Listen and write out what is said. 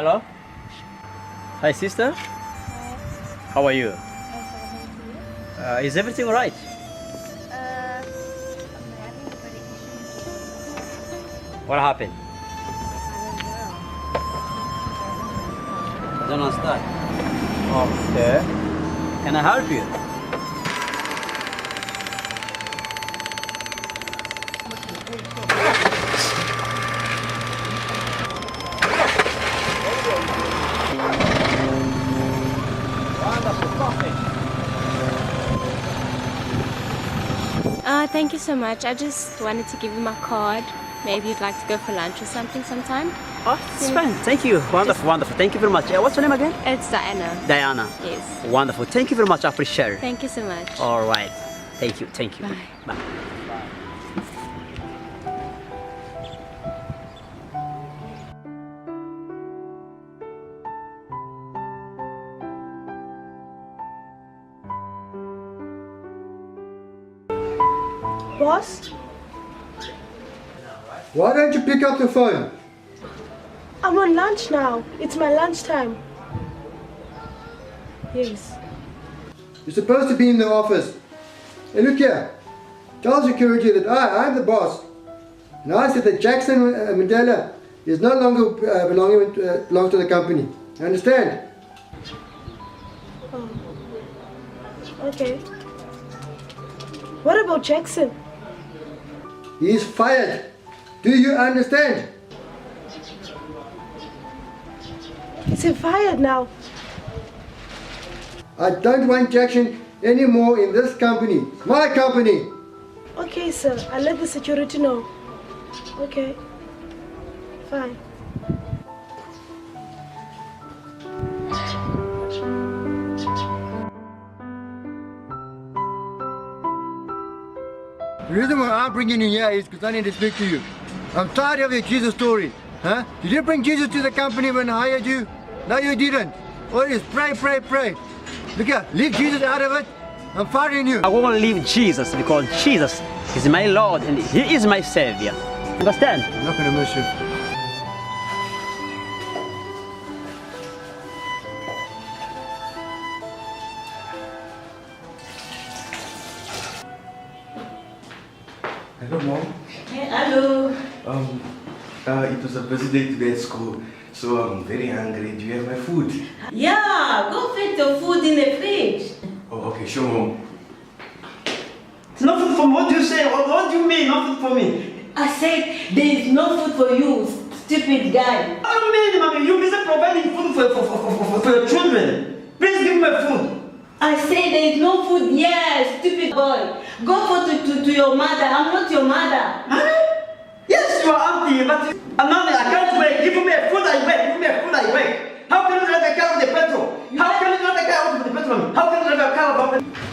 Hello? Hi, sister. Hi. How are you? I'm fine, thank you. Is everything alright? I'm having pretty issues. What happened? I I don't understand. Okay. Can I help you? Thank you so much. I just wanted to give you my card. Maybe you'd like to go for lunch or something sometime. Oh, it's fine. Thank you. Wonderful, wonderful. Thank you very much. What's your name again? It's Diana. Diana. Yes. Wonderful. Thank you very much. I appreciate it. Thank you so much. All right. Thank you. Thank you. Bye. Bye. Boss, Why don't you pick up the phone? I'm on lunch now. It's my lunchtime. Yes. You're supposed to be in the office. Hey, look here. Tell security that I'm the boss. And I said that Jackson Mandela is no longer belongs to the company. You understand? Oh. Okay. What about Jackson? He's fired. Do you understand? Is he fired now? I don't want Jackson anymore in this company. It's my company. Okay, sir. I'll let the security know. Okay. Fine. The reason why I'm bringing you here is because I need to speak to you. I'm tired of your Jesus story. Huh? Did you bring Jesus to the company when I hired you? No, you didn't. All it is pray, pray, pray. Look here, leave Jesus out of it. I'm firing you. I won't leave Jesus because Jesus is my Lord and He is my Savior. Understand? I'm not going to miss you. Hello, Mom. Hello. It was a busy day today at school, so I'm very hungry. Do you have my food? Yeah, go fetch your food in the fridge. Oh, okay, sure, Mom. It's not food for me. What do you say? What do you mean? Not food for me? I said there is no food for you, stupid guy. What do you mean, mommy? You're busy providing food for your children. Please give me my food. I said there is no food. Yes, stupid boy. Go to your mother. I'm not your mother. Mommy? Yes, you are auntie, but mommy, I can't wait. Give me a food, I wait. Give me a food, I wait. How can you drive a car with the petrol? How can you drive a car with the petrol? How can you drive a car without petrol?